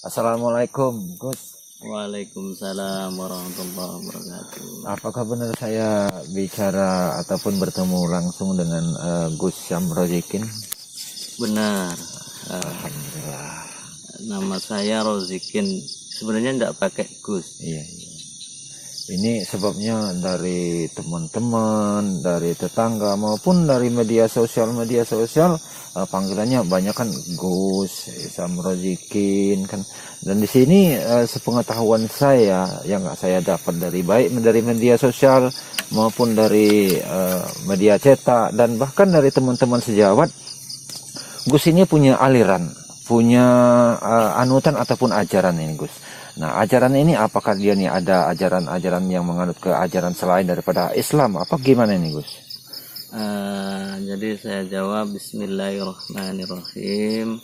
Assalamualaikum, Gus. Waalaikumsalam warahmatullahi wabarakatuh. Apakah benar saya bicara ataupun bertemu langsung dengan Gus Syamrozikin? Benar. Alhamdulillah. Nama saya Rozikin. Sebenarnya tidak pakai Gus. Iya. Ini sebabnya dari teman-teman, dari tetangga maupun dari media sosial panggilannya banyak kan Gus Syamrozikin kan. Dan di sini sepengetahuan saya yang saya dapat dari media sosial maupun dari media cetak dan bahkan dari teman-teman sejawat, Gus ini punya aliran, punya anutan ataupun ajaran ini Gus. Nah, ajaran ini apakah dia nih ada ajaran-ajaran yang menganut ke ajaran selain daripada Islam? Apa gimana nih Gus? Jadi saya jawab Bismillahirrahmanirrahim.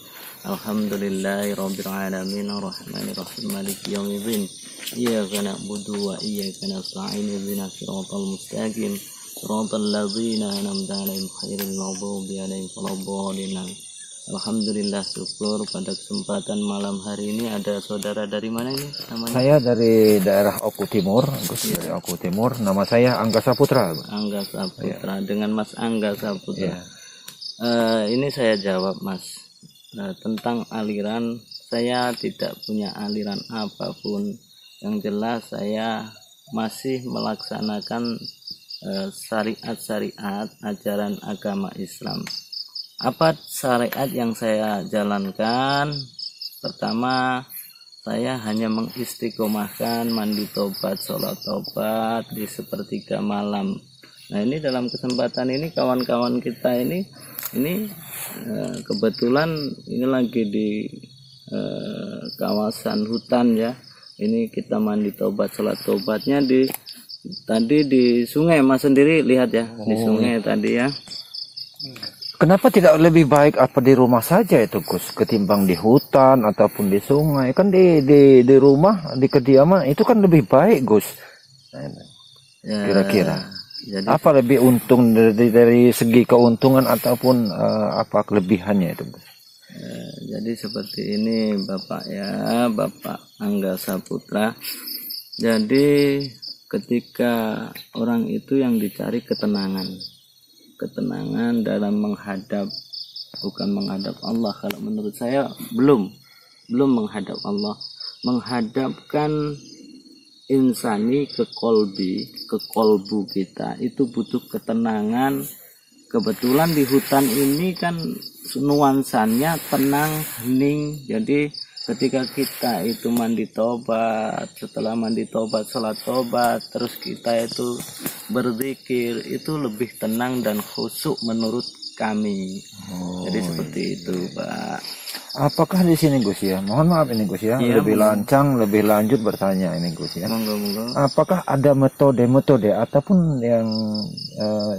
Alhamdulillahirabbil alamin arrahmanirrahim maliki yaumiddin. Iyyaka na'budu wa iyyaka nasta'in ihdinas siratal mustaqim siratal ladzina an'amta 'alaihim ghairil maghdubi 'alaihim waladdallin. Alhamdulillah, syukur pada kesempatan malam hari ini ada saudara dari mana ini namanya? Saya dari daerah Oku Timur, Gus, dari Oku Timur. Nama saya Angga Saputra. Angga Saputra, dengan Mas Angga Saputra. Ya. Ini saya jawab Mas. Tentang aliran, saya tidak punya aliran apapun. Yang jelas saya masih melaksanakan syariat-syariat ajaran agama Islam. Apa syariat yang saya jalankan? Pertama, saya hanya mengistiqomahkan mandi tobat, sholat tobat di sepertiga malam. Nah, ini dalam kesempatan ini kawan-kawan kita ini kebetulan ini lagi di kawasan hutan ya. Ini kita mandi tobat, sholat tobatnya tadi di sungai. Mas sendiri lihat ya, di sungai tadi ya. Kenapa tidak lebih baik apa di rumah saja itu Gus ketimbang di hutan ataupun di sungai? Kan di rumah, di kediaman itu kan lebih baik Gus. Kira-kira. Jadi, apa lebih untung dari segi keuntungan ataupun apa kelebihannya itu Gus? Jadi seperti ini Bapak ya, Bapak Angga Saputra. Jadi ketika orang itu yang dicari ketenangan dalam bukan menghadap Allah. Kalau menurut saya belum menghadap Allah, menghadapkan insani ke kolbu kita itu butuh ketenangan. Kebetulan di hutan ini kan nuansanya tenang, hening. Jadi ketika kita itu mandi tobat, setelah mandi tobat, sholat tobat, terus kita itu berzikir, itu lebih tenang dan khusyuk menurut kami. Jadi seperti itu Pak. Apakah di sini Gus ya? Mohon maaf ini Gus ya, lebih lanjut bertanya ini Gus ya. Monggo. Apakah ada metode ataupun yang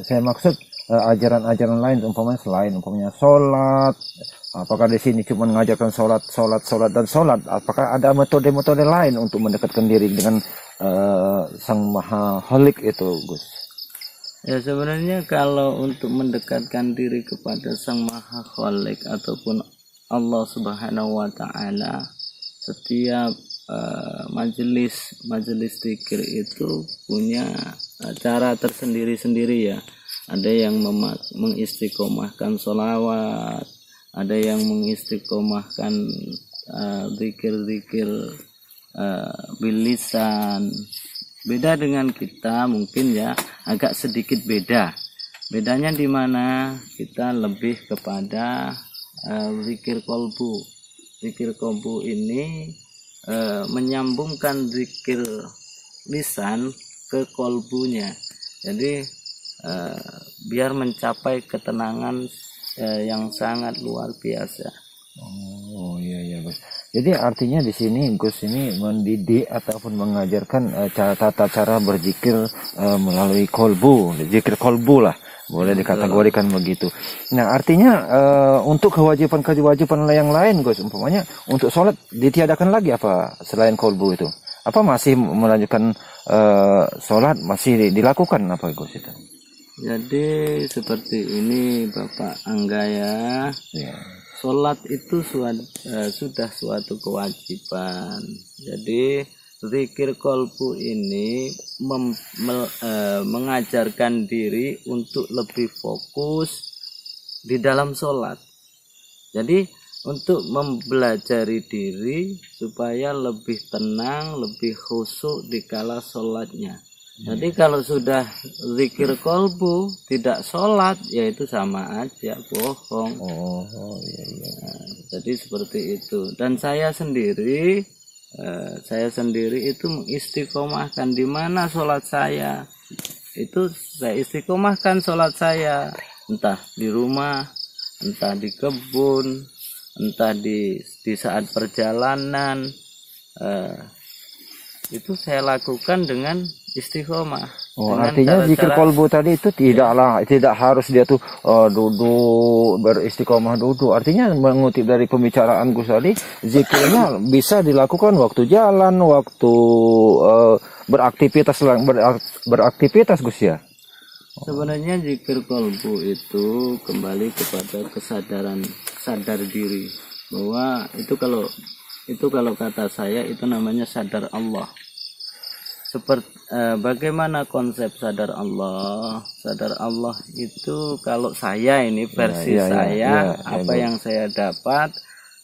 saya maksud ajaran-ajaran lain umpamanya sholat? Apakah di sini cuma mengajarkan sholat dan sholat? Apakah ada metode lain untuk mendekatkan diri dengan Sang Maha Khalik itu, Gus? Ya sebenarnya kalau untuk mendekatkan diri kepada Sang Maha Khalik ataupun Allah Subhanahu wa Ta'ala, setiap majelis zikir itu punya cara tersendiri-sendiri ya. Ada yang mengistiqomahkan sholawat, ada yang mengistiqomahkan zikir-zikir bilisan. Beda dengan kita mungkin ya, agak sedikit beda. Bedanya di mana? Kita lebih kepada zikir kolbu. Zikir kolbu ini menyambungkan zikir lisan ke kolbunya. Jadi biar mencapai ketenangan yang sangat luar biasa. Oh iya Gus. Jadi artinya di sini Gus ini mendidik ataupun mengajarkan tata cara berzikir melalui kolbu, zikir kolbu lah, boleh dikategorikan begitu. Nah artinya untuk kewajiban yang lain Gus, umpamanya untuk sholat ditiadakan lagi apa selain kolbu itu? Apa masih melanjutkan sholat masih dilakukan apa Gus itu? Jadi seperti ini Bapak Angga ya. sholat itu sudah suatu kewajiban. Jadi zikir kolbu ini mengajarkan diri untuk lebih fokus di dalam sholat. Jadi untuk mempelajari diri supaya lebih tenang, lebih khusyuk di kala sholatnya. Jadi kalau sudah zikir kolbu tidak sholat, ya itu sama aja bohong. Iya. Nah, jadi seperti itu. Dan saya sendiri itu mengistiqomahkan di mana sholat saya. Itu saya istiqomahkan sholat saya, entah di rumah, entah di kebun, entah di saat perjalanan. Itu saya lakukan dengan istiqomah. Artinya zikir kolbu tadi itu tidak harus dia tuh duduk beristiqomah duduk. Artinya mengutip dari pembicaraan Gus tadi, zikirnya bisa dilakukan waktu jalan, waktu beraktivitas Gus ya. Sebenarnya zikir kolbu itu kembali kepada kesadaran sadar diri, bahwa itu kalau kata saya itu namanya sadar Allah. Seperti bagaimana konsep sadar Allah? Sadar Allah itu kalau saya ini versi apa yang saya dapat,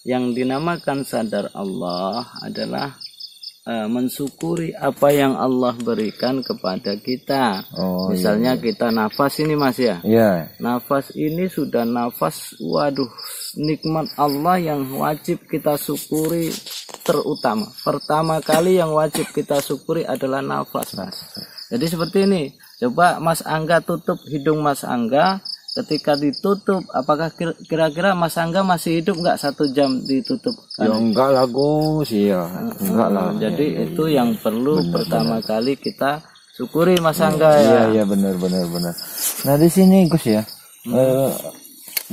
yang dinamakan sadar Allah adalah mensyukuri apa yang Allah berikan kepada kita. Misalnya kita nafas ini Mas ya. Nafas ini sudah nafas, waduh, nikmat Allah yang wajib kita syukuri terutama. Pertama kali yang wajib kita syukuri adalah nafas, Mas. Jadi seperti ini. Coba Mas Angga tutup hidung Mas Angga. Ketika ditutup, apakah kira-kira Mas Angga masih hidup nggak 1 jam ditutup? Ya enggak lah Gus, iya. Enggak lah. Jadi itu yang perlu pertama kali kita syukuri Mas Angga ya. Iya benar. Nah di sini Gus ya,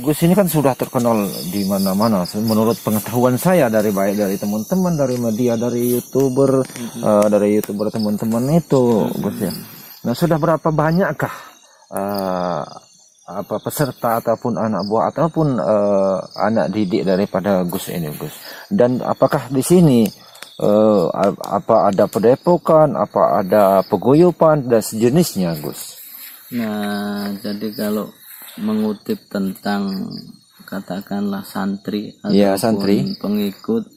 Gus ini kan sudah terkenal di mana-mana. Menurut pengetahuan saya dari teman-teman, dari media, dari youtuber, teman-teman itu Gus ya. Nah sudah berapa banyakkah peserta ataupun anak buah ataupun anak didik daripada Gus ini Gus, dan apakah di sini apa ada padepokan, apa ada paguyuban dan sejenisnya Gus? Nah jadi kalau mengutip tentang katakanlah santri ataupun pengikut,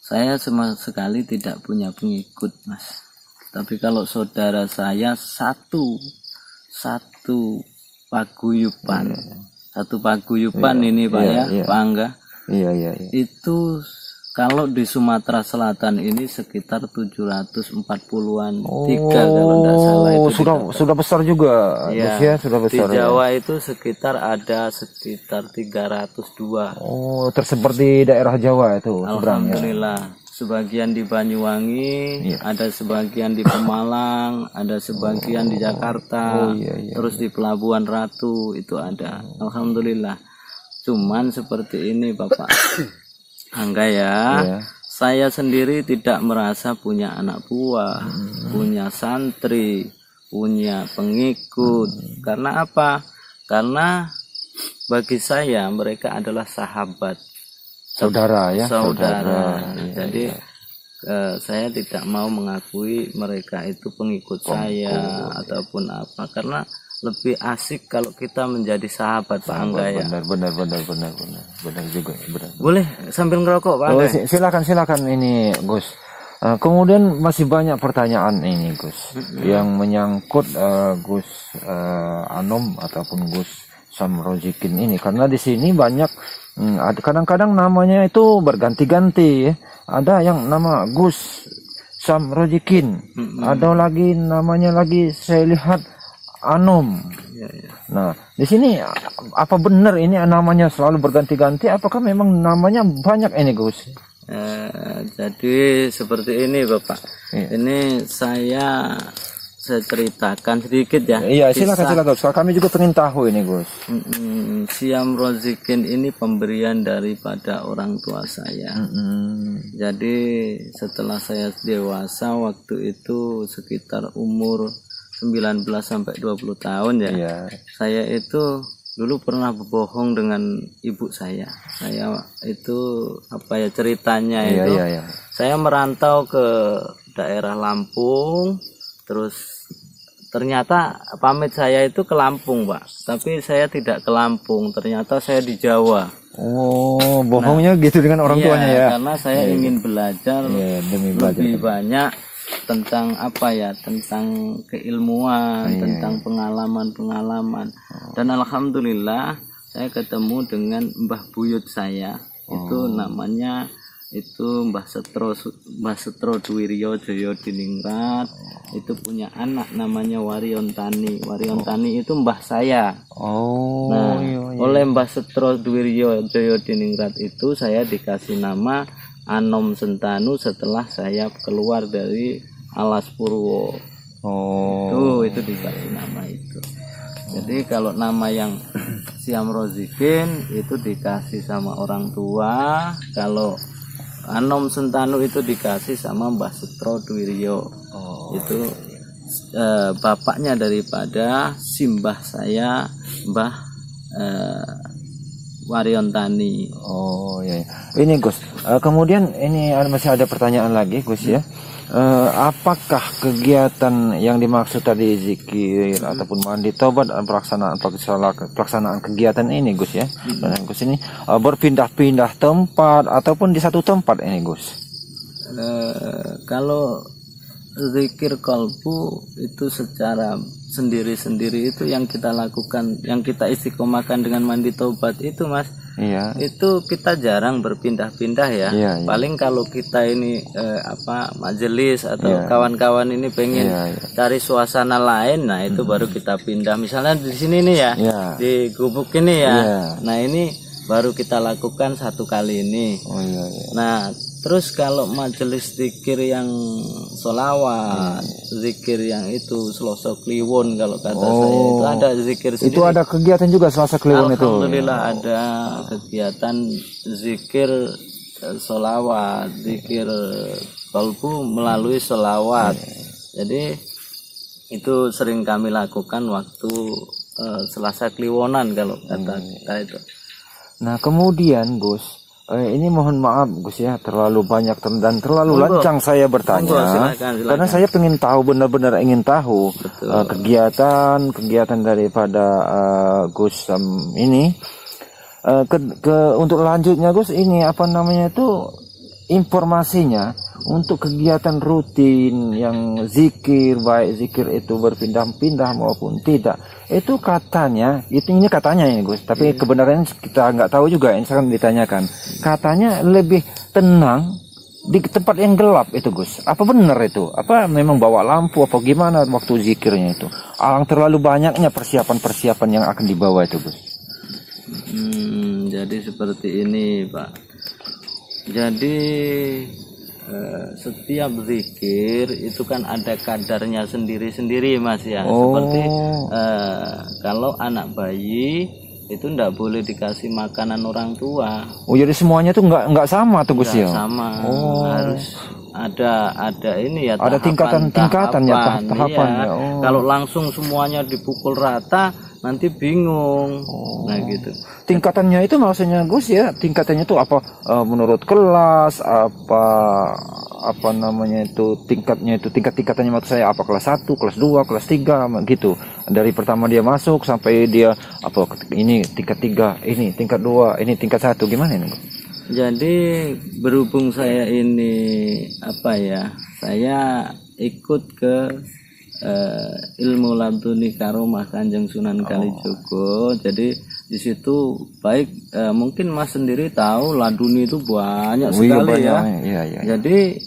saya sama sekali tidak punya pengikut Mas. Tapi kalau saudara saya satu paguyuban, satu paguyuban ini Pak Pak Angga. Iya. Itu kalau di Sumatera Selatan ini sekitar 740-an kalau tidak salah itu. Sudah besar juga. Ya, sudah besar. Di Jawa itu sekitar 302. Tersebar di daerah Jawa itu. Alhamdulillah. Sebagian di Banyuwangi, ada sebagian di Pemalang, ada sebagian di Jakarta, terus di Pelabuhan Ratu itu ada. Alhamdulillah. Cuman seperti ini Bapak Angga ya, saya sendiri tidak merasa punya anak buah, punya santri, punya pengikut. Karena apa? Karena bagi saya mereka adalah sahabat. Saudara. Jadi saya tidak mau mengakui mereka itu pengikut saya ataupun apa, karena lebih asik kalau kita menjadi sahabat Pak Angga ya. Benar juga. Boleh sambil ngerokok Pak Angga? Silakan ini Gus. Kemudian masih banyak pertanyaan ini Gus yang menyangkut Gus Anom ataupun Gus Samrozikin ini, karena di sini banyak kadang-kadang namanya itu berganti-ganti ya. Ada yang nama Gus Samrozikin, ada lagi namanya lagi saya lihat Anom. Nah di sini apa benar ini namanya selalu berganti-ganti? Apakah memang namanya banyak ini Gus? Jadi seperti ini Bapak. Ini saya ceritakan sedikit ya. Iya silakan. Kami juga pengen tahu ini Gus. Syamrozikin ini pemberian daripada orang tua saya. Jadi setelah saya dewasa waktu itu sekitar umur 19 sampai 20 tahun ya. Saya itu dulu pernah berbohong dengan ibu saya itu apa ya ceritanya Iya, itu, iya, iya. saya merantau ke daerah Lampung, terus ternyata pamit saya itu ke Lampung, Pak, tapi saya tidak ke Lampung, ternyata saya di Jawa. Oh, bohongnya gitu dengan orang Iya, tuanya ya. karena saya ingin belajar Iya, demi belajar. lebih banyak tentang apa ya, tentang keilmuan, Iya, tentang pengalaman-pengalaman. Dan alhamdulillah saya ketemu dengan Mbah Buyut saya. Itu namanya itu Mbah Setro Dwiryo Joyo Diningrat. Itu punya anak namanya Waryon Tani. Waryon Tani itu mbah saya. Oh, Nah, iya, iya. oleh Mbah Setro Dwiryo Joyo Diningrat itu saya dikasih nama Anom Sentanu setelah saya keluar dari Alas Purwo. Oh, Itu dikasih nama itu. Jadi kalau nama yang Siam Rozikin itu dikasih sama orang tua, kalau Anom Sentanu itu dikasih sama Mbah Setro Dwiryo. Itu bapaknya daripada simbah saya, Mbah Waryon Tani. oh iya, iya. Ini Gus, kemudian ini masih ada pertanyaan lagi Gus ya. Apakah kegiatan yang dimaksud tadi zikir ataupun mandi taubat dan pelaksanaan kegiatan ini Gus ya, dan Gus ini berpindah-pindah tempat ataupun di satu tempat ini Gus? Kalau zikir kolbu itu secara sendiri-sendiri itu yang kita lakukan, yang kita istiqomahkan dengan mandi taubat itu, Mas. Iya. Itu kita jarang berpindah-pindah ya. Iya, iya. Paling kalau kita ini majelis atau kawan-kawan ini pengen cari suasana lain, nah itu baru kita pindah. Misalnya di sini nih ya, di gubuk ini ya. Nah ini baru kita lakukan satu kali ini. Oh iya, iya. Nah terus kalau majelis zikir yang solawat, zikir yang itu Selasa Kliwon kalau kata saya itu ada zikir sendiri. Itu ada kegiatan juga Selasa Kliwon itu. Alhamdulillah ada kegiatan zikir solawat, zikir kalbu melalui solawat. Jadi itu sering kami lakukan waktu Selasa Kliwonan kalau kata kita itu. Nah kemudian Gus, ini mohon maaf Gus ya, terlalu banyak dan terlalu lancang saya bertanya. Silakan. Karena saya ingin tahu, benar-benar ingin tahu kegiatan daripada Gus ini. Untuk lanjutnya Gus, ini apa namanya itu informasinya untuk kegiatan rutin yang zikir, baik zikir itu berpindah-pindah maupun tidak, itu katanya, ini katanya ya Gus, tapi kebenarannya kita nggak tahu juga, ini sekarang ditanyakan, katanya lebih tenang di tempat yang gelap itu Gus. Apa benar itu? Apa memang bawa lampu apa gimana waktu zikirnya itu? Terlalu banyaknya persiapan-persiapan yang akan dibawa itu Gus. Jadi seperti ini Pak. Jadi setiap zikir itu kan ada kadarnya sendiri-sendiri Mas ya. Seperti kalau anak bayi itu enggak boleh dikasih makanan orang tua. Oh jadi semuanya tuh nggak sama tuh Gus ya? Sama. Harus ada ini ya. Ada tingkatan ya, tahapan ya. Kalau langsung semuanya dipukul rata nanti bingung. Nah gitu. Tingkatannya itu maksudnya Gus ya, tingkatannya itu apa menurut kelas, apa namanya itu tingkatnya itu, tingkatannya maksud saya apa, kelas 1, kelas 2, kelas 3 gitu. Dari pertama dia masuk sampai dia apa ini tingkat 3, ini tingkat 2, ini tingkat 1, gimana ini Gus? Jadi berhubung saya ini saya ikut ke ilmu laduni karomah Kanjeng Sunan Kalijogo. Jadi di situ baik mungkin Mas sendiri tahu laduni itu banyak sekali ya. Jadi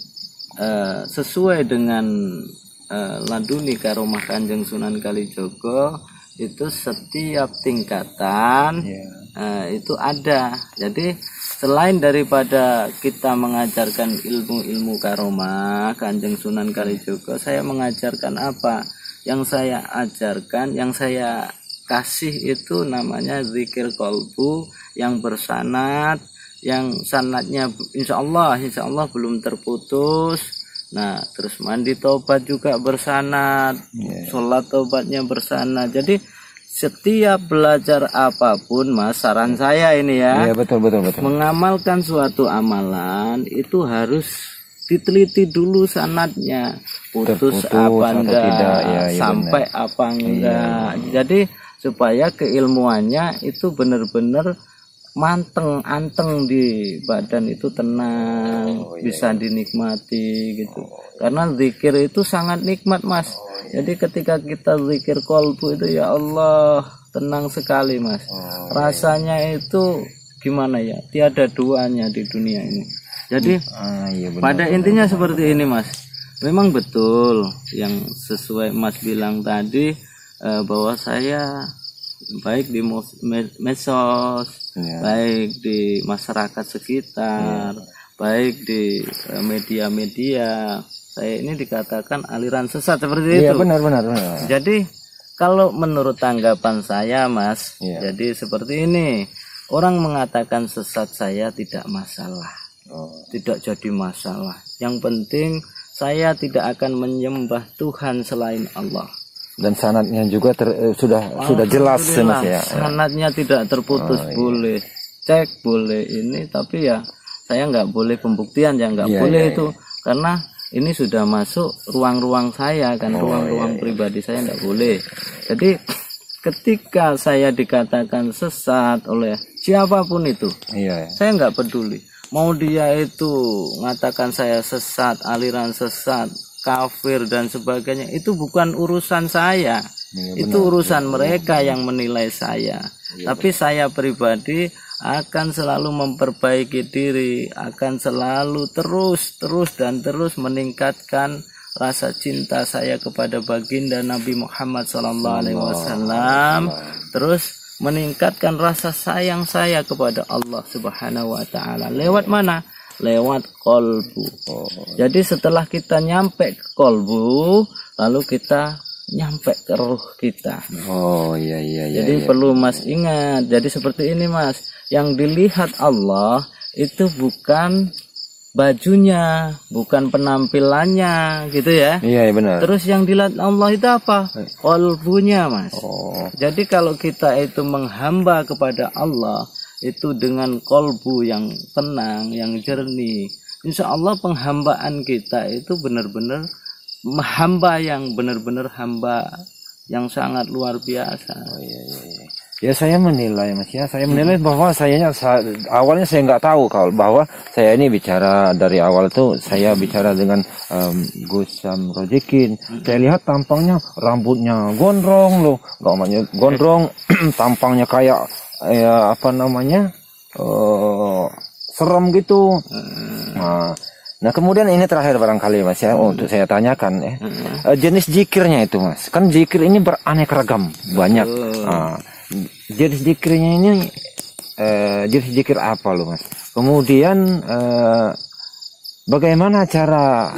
sesuai dengan laduni karomah Kanjeng Sunan Kalijogo itu setiap tingkatan itu ada. Jadi selain daripada kita mengajarkan ilmu-ilmu karomah Kanjeng Sunan Kalijogo, saya mengajarkan apa? Yang saya ajarkan, yang saya kasih itu namanya zikir kolbu yang bersanad, yang sanadnya insya Allah belum terputus. Nah terus mandi taubat juga bersanad, sholat taubatnya bersanad. Jadi setiap belajar apapun Mas, saran saya ini ya, Iya, betul. mengamalkan suatu amalan itu harus diteliti dulu sanadnya, putus Terputus apa atau enggak, tidak, ya, sampai apa enggak. Jadi supaya keilmuannya itu benar-benar anteng di badan itu tenang, bisa dinikmati gitu. Karena zikir itu sangat nikmat Mas. Jadi ketika kita zikir kolbu itu ya Allah tenang sekali Mas. Rasanya itu gimana ya? Tiada duanya di dunia ini. Jadi pada intinya seperti ini Mas. Memang betul yang sesuai Mas bilang tadi bahwa saya baik di medsos, baik di masyarakat sekitar, baik di media-media, saya ini dikatakan aliran sesat seperti itu. Iya, benar. Jadi kalau menurut tanggapan saya Mas, jadi seperti ini, orang mengatakan sesat saya tidak masalah, tidak jadi masalah. Yang penting saya tidak akan menyembah Tuhan selain Allah. Dan sanadnya juga sudah jelas Mas ya. Sanadnya tidak terputus, boleh cek, boleh ini, tapi ya saya nggak boleh pembuktian ya, nggak boleh itu karena ini sudah masuk ruang-ruang saya kan, ruang-ruang pribadi saya nggak boleh. Jadi ketika saya dikatakan sesat oleh siapapun itu, saya nggak peduli. Mau dia itu mengatakan saya sesat, aliran sesat, kafir dan sebagainya, itu bukan urusan saya. Itu urusan mereka yang menilai saya. Tapi saya pribadi akan selalu memperbaiki diri, akan selalu terus meningkatkan rasa cinta saya kepada baginda Nabi Muhammad SAW, terus meningkatkan rasa sayang saya kepada Allah Subhanahu wa taala. Lewat mana? Lewat kolbu. Jadi setelah kita nyampe ke kolbu, lalu kita nyampe ke ruh kita. Jadi perlu Mas ingat. Jadi seperti ini Mas, yang dilihat Allah itu bukan bajunya, bukan penampilannya, gitu ya. Iya, benar. Terus yang dilihat Allah itu apa? Kolbunya Mas. Jadi kalau kita itu menghamba kepada Allah itu dengan kolbu yang tenang, yang jernih, insya Allah penghambaan kita itu benar-benar hamba yang benar-benar hamba yang sangat luar biasa. Ya saya menilai Mas ya, saya menilai bahwa awalnya saya nggak tahu kalau bahwa saya ini bicara dari awal itu saya bicara dengan Gus Samrojikin. Saya lihat tampangnya rambutnya gondrong loh, namanya gondrong, tampangnya kayak serem gitu. Nah kemudian ini terakhir barangkali Mas ya, untuk saya tanyakan ya, jenis zikirnya itu Mas, kan zikir ini beraneka ragam, banyak. Jenis zikirnya ini jenis zikir apa loh Mas? Kemudian bagaimana cara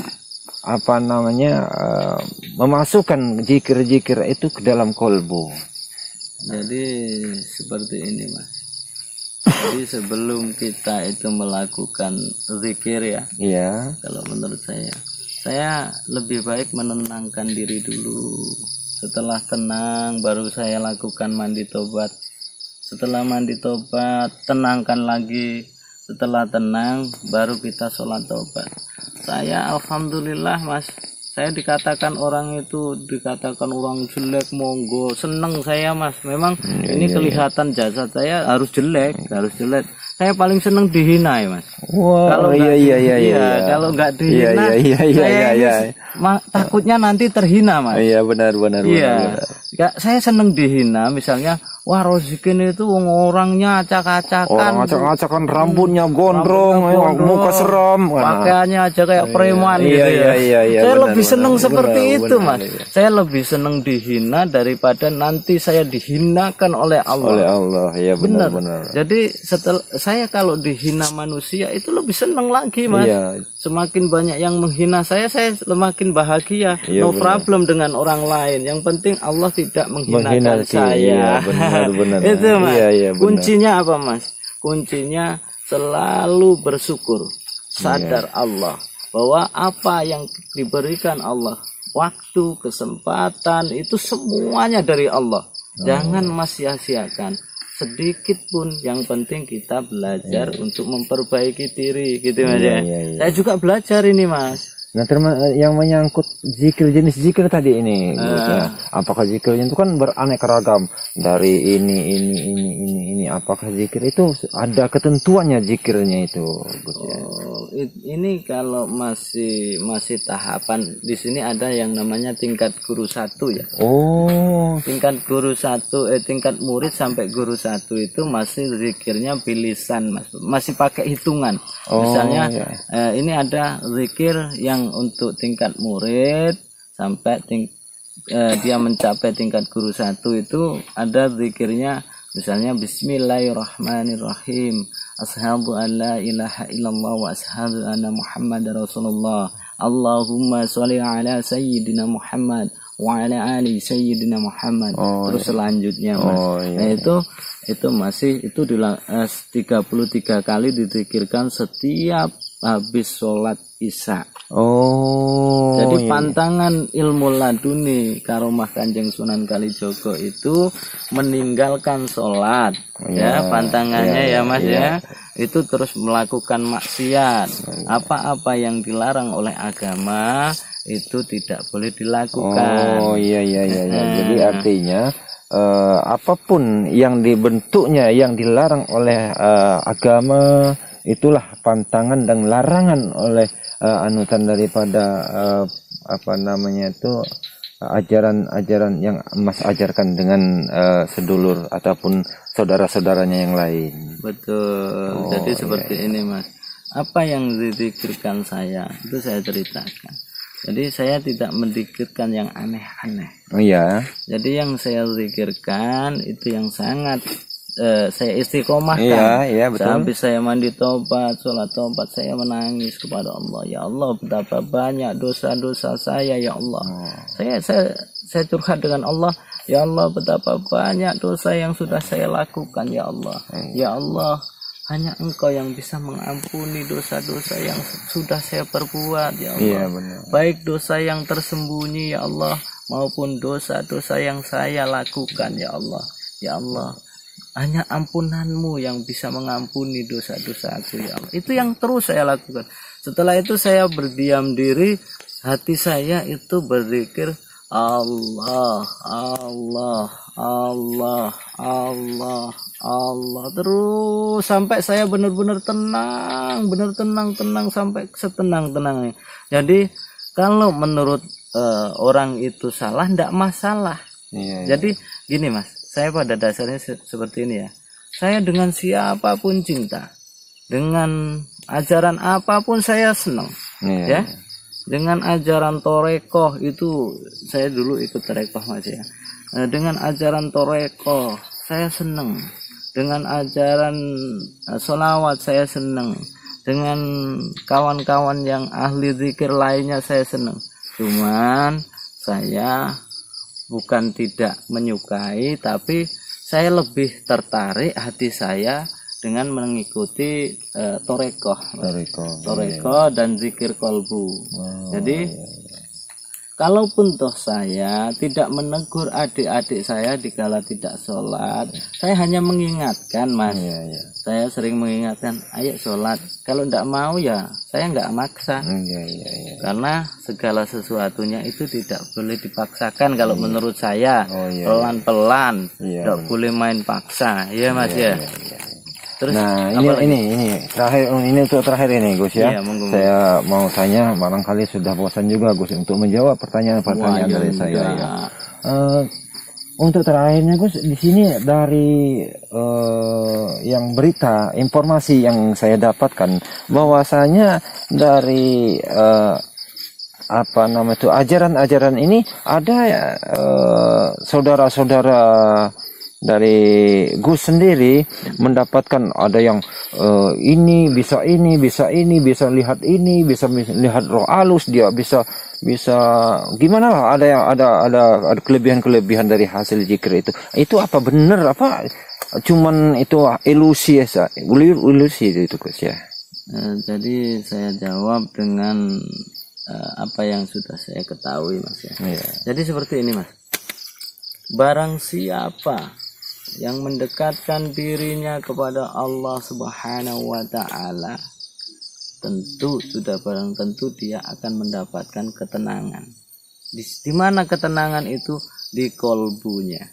memasukkan zikir-zikir itu ke dalam kolbu? Jadi seperti ini Mas. Jadi sebelum kita itu melakukan zikir ya, kalau menurut saya lebih baik menenangkan diri dulu. Setelah tenang baru saya lakukan mandi tobat. Setelah mandi tobat tenangkan lagi. Setelah tenang baru kita sholat tobat. Saya alhamdulillah Mas, saya dikatakan orang jelek, monggo seneng saya Mas. Memang ini kelihatan jasad saya harus jelek. Saya paling seneng dihina ya Mas. Kalau kalau nggak dihina, saya takutnya nanti terhina Mas. Iya benar. Saya seneng dihina, misalnya wah Rozikin itu orangnya acak-acakan, rambutnya gondrong, muka serem, pakaiannya aja kayak preman gitu ya. Saya lebih seneng seperti itu Mas. Saya lebih seneng dihina daripada nanti saya dihinakan oleh Allah. Iya benar. Jadi setelah saya kalau dihina manusia itu lebih seneng lagi Mas. Semakin banyak yang menghina saya semakin bahagia. No problem dengan orang lain. Yang penting Allah tidak menghinakan saya. Benar. Itu Mas. Kuncinya apa Mas? Kuncinya selalu bersyukur, sadar Allah bahwa apa yang diberikan Allah, waktu, kesempatan itu semuanya dari Allah. Jangan Mas sia-siakan sedikit pun, yang penting kita belajar untuk memperbaiki diri gitu Mas ya. Saya juga belajar ini Mas. Nah, yang menyangkut zikir, jenis zikir tadi ini, Gus, ya. Apakah zikirnya itu kan beraneka ragam dari ini. Apakah zikir itu ada ketentuannya zikirnya itu, Gus, ya? Oh, ini kalau masih tahapan di sini ada yang namanya tingkat guru 1 ya. Oh, Tingkat guru 1, tingkat murid sampai guru 1 itu masih zikirnya bilisan Mas. Masih pakai hitungan. Misalnya ini ada zikir yang untuk tingkat murid sampai dia mencapai tingkat guru 1 itu ada zikirnya, misalnya Bismillahirrahmanirrahim, Ashhadu an la ilaha illallah wa ashhadu anna Muhammadar Rasulullah, Allahumma sholli ala sayyidina Muhammad wa ala ali sayyidina Muhammad. Terus selanjutnya Mas. Nah, itu masih 33 kali dizikirkan setiap habis sholat isya. Jadi pantangan ilmu laduni karomah Kanjeng Sunan Kalijogo itu meninggalkan sholat, pantangannya Mas ya, itu terus melakukan maksiat. Apa-apa yang dilarang oleh agama itu tidak boleh dilakukan. Jadi artinya apapun yang dibentuknya yang dilarang oleh agama, itulah pantangan dan larangan oleh anutan daripada ajaran-ajaran yang Mas ajarkan dengan sedulur ataupun saudara-saudaranya yang lain. Betul. Jadi seperti ini Mas. Apa yang dizikirkan saya itu saya ceritakan. Jadi saya tidak mendikirkan yang aneh-aneh. Jadi yang saya zikirkan itu yang sangat saya istiqomahkan. Sampai saya mandi tobat, sholat tobat, saya menangis kepada Allah. Ya Allah, betapa banyak dosa-dosa saya ya Allah. Saya curhat dengan Allah. Ya Allah, betapa banyak dosa yang sudah saya lakukan ya Allah. Ya Allah, hanya Engkau yang bisa mengampuni dosa-dosa yang sudah saya perbuat ya Allah. Baik dosa yang tersembunyi ya Allah, maupun dosa-dosa yang saya lakukan ya Allah. Ya Allah, hanya ampunanmu yang bisa mengampuni dosa-dosa aku ya Allah. Itu yang terus saya lakukan. Setelah itu saya berdiam diri, hati saya itu berzikir Allah, Allah, Allah, Allah, Allah, terus sampai saya benar-benar tenang, tenang sampai setenang-tenangnya. Jadi kalau menurut orang itu salah, tidak masalah. Jadi gini Mas, saya pada dasarnya seperti ini ya. Saya dengan siapapun cinta, dengan ajaran apapun saya senang, ya. Dengan ajaran torekoh itu saya dulu ikut torekoh Mas ya. Dengan ajaran torekoh saya senang. Dengan ajaran sholawat saya senang. Dengan kawan-kawan yang ahli zikir lainnya saya senang. Cuman saya bukan tidak menyukai, tapi saya lebih tertarik hati saya dengan mengikuti torekoh dan zikir kolbu. Jadi kalaupun toh saya tidak menegur adik-adik saya dikala tidak sholat, saya hanya mengingatkan Mas. Saya sering mengingatkan, ayo sholat. Kalau tidak mau ya saya nggak maksa. Karena segala sesuatunya itu tidak boleh dipaksakan kalau menurut saya. Pelan-pelan, tidak boleh main paksa, ya Mas ya. Terus, nah ini terakhir, ini untuk terakhir ini Gus ya. Saya mau tanya, barangkali sudah bosan juga Gus untuk menjawab pertanyaan-pertanyaan dari saya ya. Untuk terakhirnya Gus, di sini dari yang berita informasi yang saya dapatkan bahwasanya dari ajaran-ajaran ini ada saudara-saudara dari Gus sendiri mendapatkan, ada yang ini bisa lihat ini, bisa lihat roh halus, dia bisa gimana lah, ada yang ada kelebihan dari hasil zikir itu apa benar apa cuman itu ilusi ya, ilusi itu Gus ya. Jadi saya jawab dengan apa yang sudah saya ketahui Mas ya. Jadi seperti ini Mas. barang siapa yang mendekatkan dirinya kepada Allah Subhanahu wa taala, tentu sudah barang tentu dia akan mendapatkan ketenangan. Di mana ketenangan itu? Di kolbunya.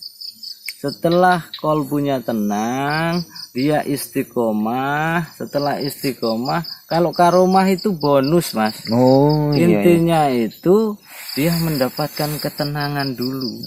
Setelah kolbunya tenang, dia istiqomah. Setelah istiqomah, kalau karomah itu bonus, Mas. Oh, iya, iya. Intinya itu dia mendapatkan ketenangan dulu.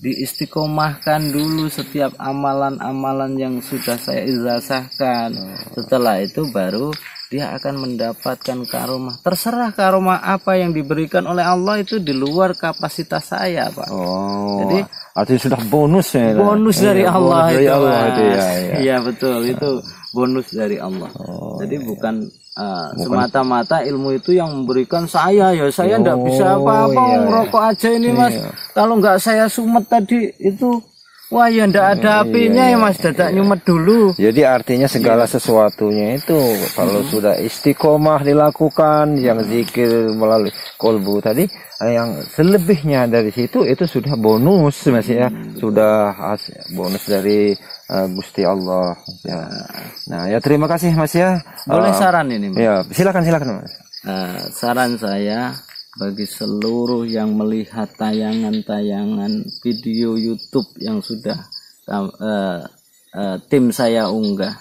Diistiqomahkan dulu setiap amalan-amalan yang sudah saya ijazahkan. Setelah itu baru dia akan mendapatkan karomah. Terserah karomah apa yang diberikan oleh Allah, itu di luar kapasitas saya, Pak. Oh, Jadi artinya sudah bonus ya. bonus dari Iya, Allah bonus dari itu, Allah Mas. itu ya. Iya betul, itu bonus dari Allah. Oh, Jadi bukan semata-mata ilmu itu yang memberikan saya, ya saya enggak bisa apa-apa, iya, ngerokok aja ini, Mas. Iya. Kalau enggak saya sumet tadi itu, wah ya enggak ada apinya ya, Mas. Dadak nyumet dulu. Jadi artinya segala sesuatunya itu kalau sudah istiqomah dilakukan, yang zikir melalui kolbu tadi, yang selebihnya dari situ itu sudah bonus, Mas ya. Sudah bonus dari Gusti Allah ya. Nah, ya terima kasih Mas ya. Boleh saran ini, Mas? Ya, silakan Mas. Saran saya bagi seluruh yang melihat tayangan-tayangan video YouTube yang sudah tim saya unggah.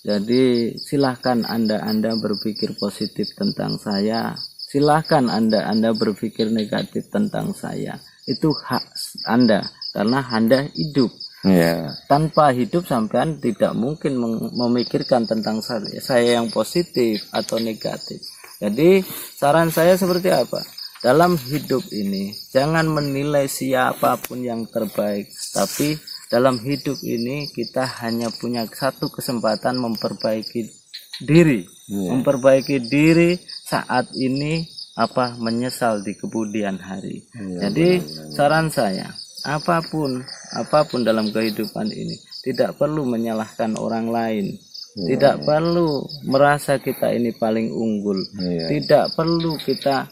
Jadi silahkan Anda berpikir positif tentang saya. Silahkan Anda berpikir negatif tentang saya. Itu hak Anda, karena Anda hidup. Ya. Tanpa hidup sampean tidak mungkin memikirkan tentang saya yang positif atau negatif. Jadi saran saya seperti apa? Dalam hidup ini jangan menilai siapapun yang terbaik, tapi dalam hidup ini kita hanya punya satu kesempatan memperbaiki diri. Memperbaiki diri saat ini, menyesal di kemudian hari. Jadi saran saya, apapun dalam kehidupan ini tidak perlu menyalahkan orang lain. Tidak perlu merasa kita ini paling unggul. Tidak perlu kita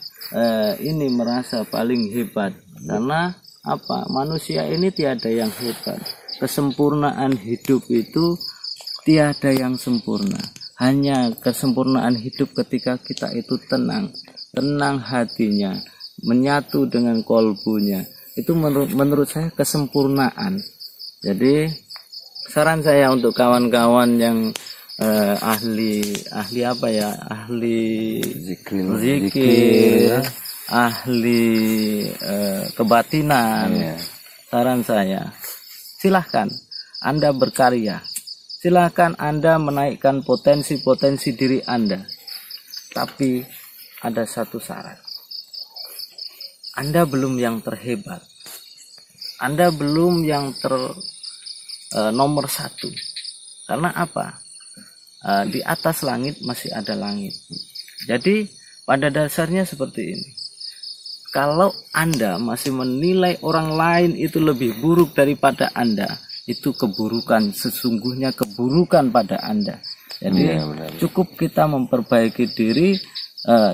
ini merasa paling hebat. Karena manusia ini tiada yang hebat. Kesempurnaan hidup itu tiada yang sempurna. Hanya kesempurnaan hidup ketika kita itu tenang hatinya, menyatu dengan kolbunya. Itu menurut saya kesempurnaan. Jadi saran saya untuk kawan-kawan yang ahli zikir, ahli kebatinan, saran saya, silahkan Anda berkarya, silahkan Anda menaikkan potensi diri Anda, tapi ada satu syarat. Anda belum yang terhebat, Anda belum yang nomor satu. Karena apa? Di atas langit masih ada langit. Jadi pada dasarnya seperti ini. Kalau Anda masih menilai orang lain itu lebih buruk daripada Anda, itu keburukan, sesungguhnya keburukan pada Anda. Jadi cukup kita memperbaiki diri,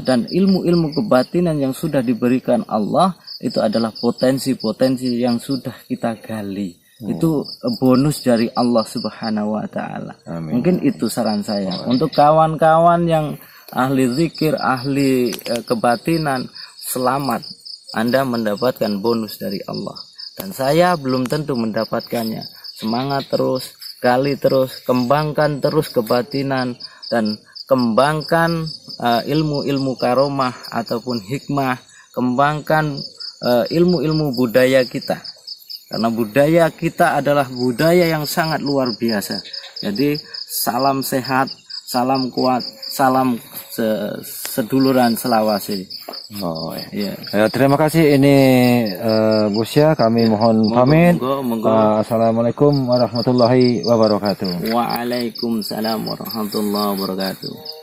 dan ilmu-ilmu kebatinan yang sudah diberikan Allah itu adalah potensi-potensi yang sudah kita gali. Itu bonus dari Allah Subhanahu wa taala. Mungkin itu saran saya untuk kawan-kawan yang ahli zikir, ahli kebatinan. Selamat, Anda mendapatkan bonus dari Allah, dan saya belum tentu mendapatkannya. Semangat terus, gali terus, kembangkan terus kebatinan, dan kembangkan ilmu-ilmu karomah ataupun hikmah, kembangkan ilmu-ilmu budaya kita, karena budaya kita adalah budaya yang sangat luar biasa. Jadi salam sehat, salam kuat, salam seduluran Selawasi. Terima kasih. Ini Gus ya, kami mohon pamit. Assalamualaikum warahmatullahi wabarakatuh. Waalaikumsalam warahmatullahi wabarakatuh.